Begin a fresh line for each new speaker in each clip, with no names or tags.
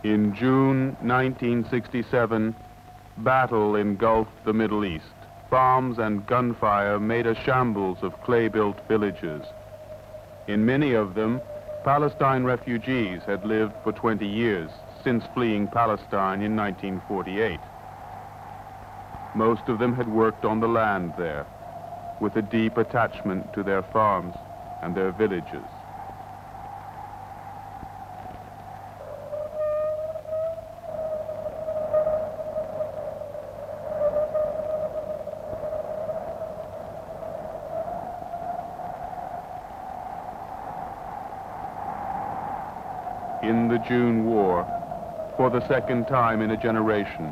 In June 1967, battle engulfed the Middle East. Bombs and gunfire made a shambles of clay-built villages. In many of them, Palestine refugees had lived for 20 years, since fleeing Palestine in 1948. Most of them had worked on the land there, with a deep attachment to their farms and their villages. In the June War, for the second time in a generation,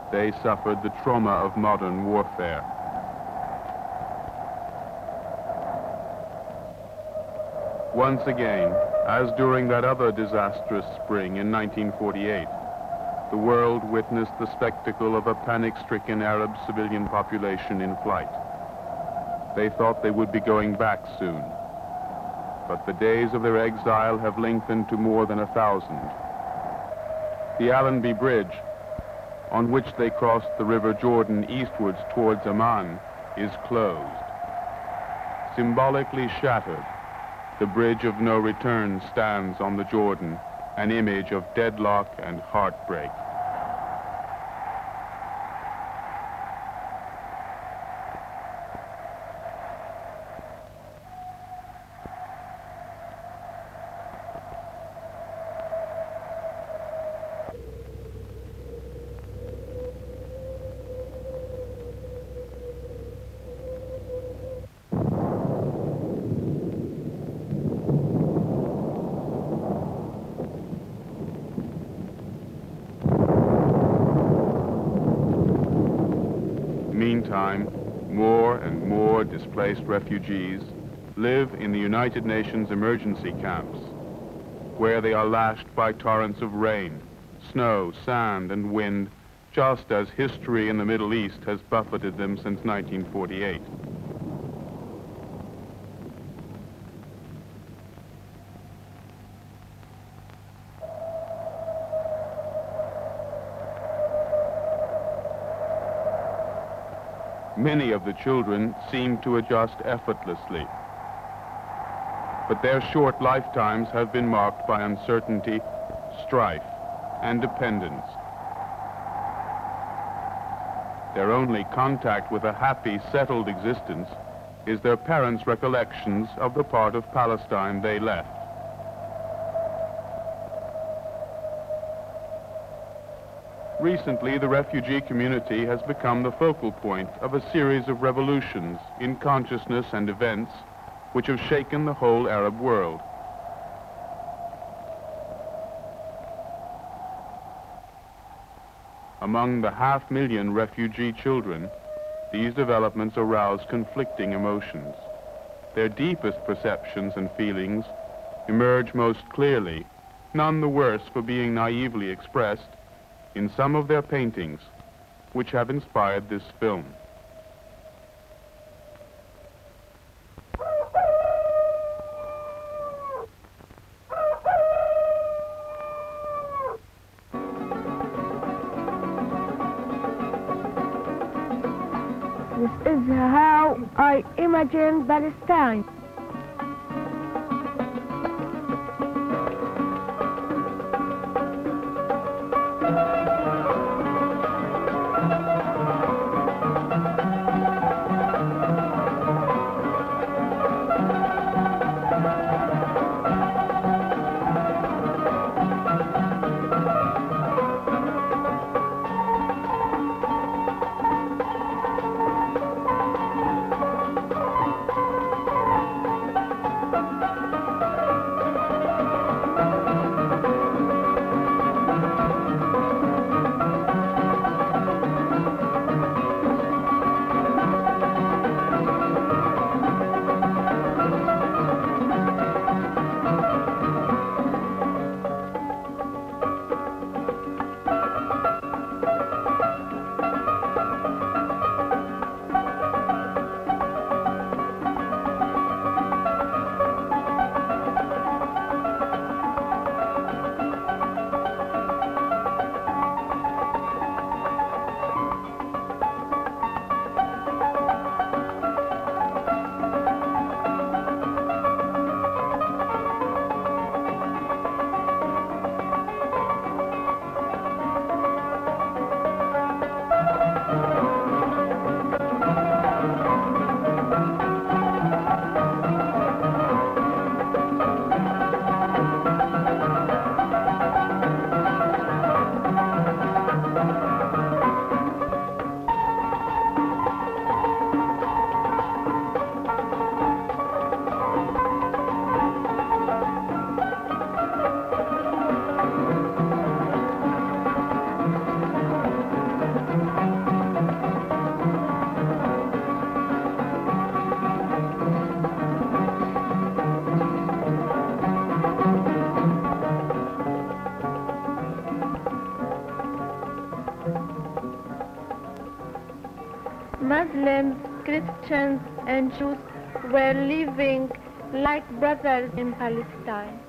they suffered the trauma of modern warfare. Once again, as during that other disastrous spring in 1948, the world witnessed the spectacle of a panic-stricken Arab civilian population in flight. They thought they would be going back soon, but the days of their exile have lengthened to more than 1,000. The Allenby Bridge, on which they crossed the River Jordan eastwards towards Amman, is closed. Symbolically shattered, the bridge of no return stands on the Jordan, an image of deadlock and heartbreak. Meantime, more and more displaced refugees live in the United Nations emergency camps, where they are lashed by torrents of rain, snow, sand, and wind, just as history in the Middle East has buffeted them since 1948. Many of the children seem to adjust effortlessly, but their short lifetimes have been marked by uncertainty, strife, and dependence. Their only contact with a happy, settled existence is their parents' recollections of the part of Palestine they left. Recently, the refugee community has become the focal point of a series of revolutions in consciousness and events which have shaken the whole Arab world. Among the 500,000 refugee children, these developments arouse conflicting emotions. Their deepest perceptions and feelings emerge most clearly, none the worse for being naively expressed, in some of their paintings, which have inspired this film.
This is how I imagine Palestine. Muslims, Christians, and Jews were living like brothers in Palestine.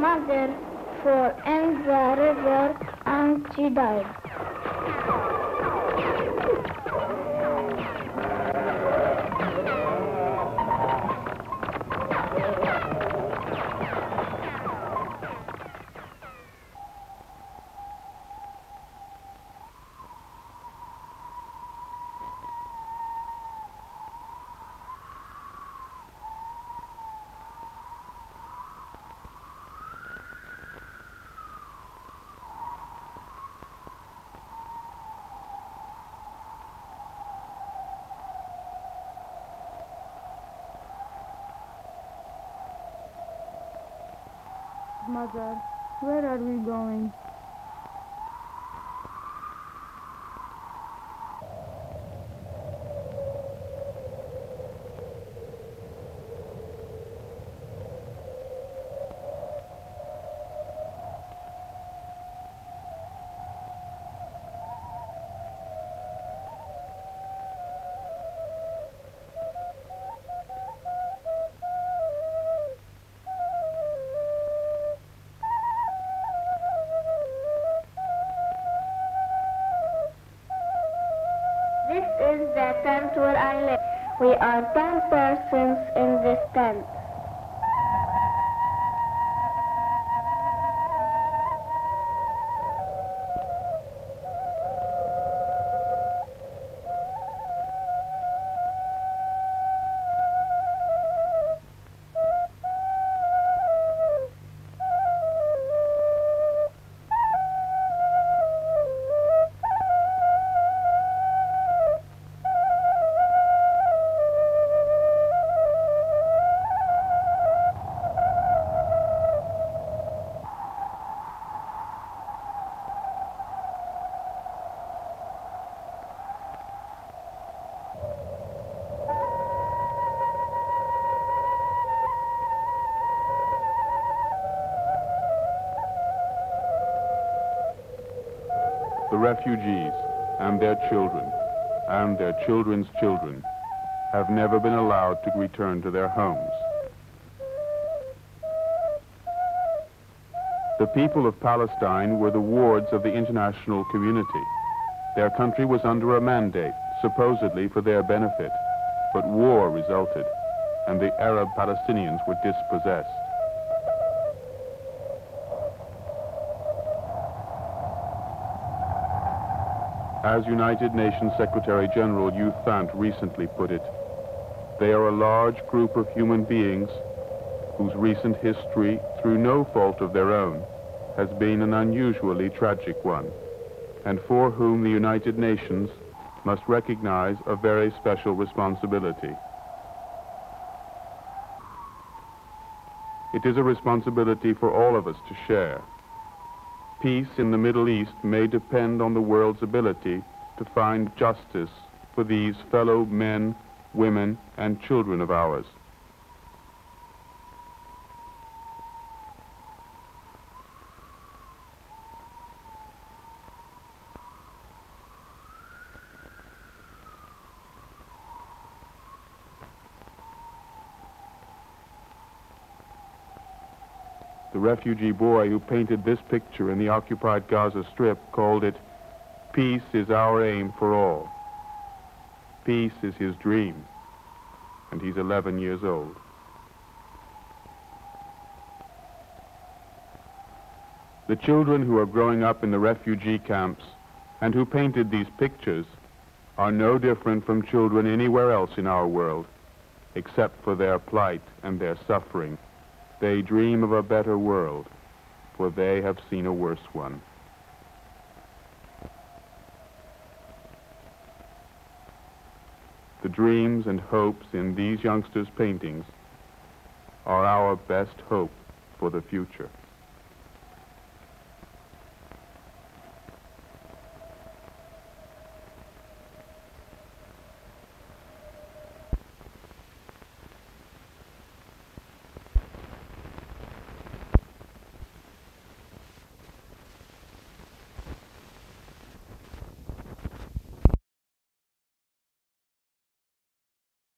mother fell in the river and she died.
Mother, where are we going?
This is the tent where I live. We are 10 persons in this tent.
The refugees and their children and their children's children have never been allowed to return to their homes. The people of Palestine were the wards of the international community. Their country was under a mandate, supposedly for their benefit, but war resulted, and the Arab Palestinians were dispossessed. As United Nations Secretary General U Thant recently put it, they are a large group of human beings whose recent history, through no fault of their own, has been an unusually tragic one, and for whom the United Nations must recognize a very special responsibility. It is a responsibility for all of us to share. Peace in the Middle East may depend on the world's ability to find justice for these fellow men, women, and children of ours. The refugee boy who painted this picture in the occupied Gaza Strip called it, "Peace is our aim for all." Peace is his dream, and he's 11 years old. The children who are growing up in the refugee camps and who painted these pictures are no different from children anywhere else in our world, except for their plight and their suffering. They dream of a better world, for they have seen a worse one. The dreams and hopes in these youngsters' paintings are our best hope for the future.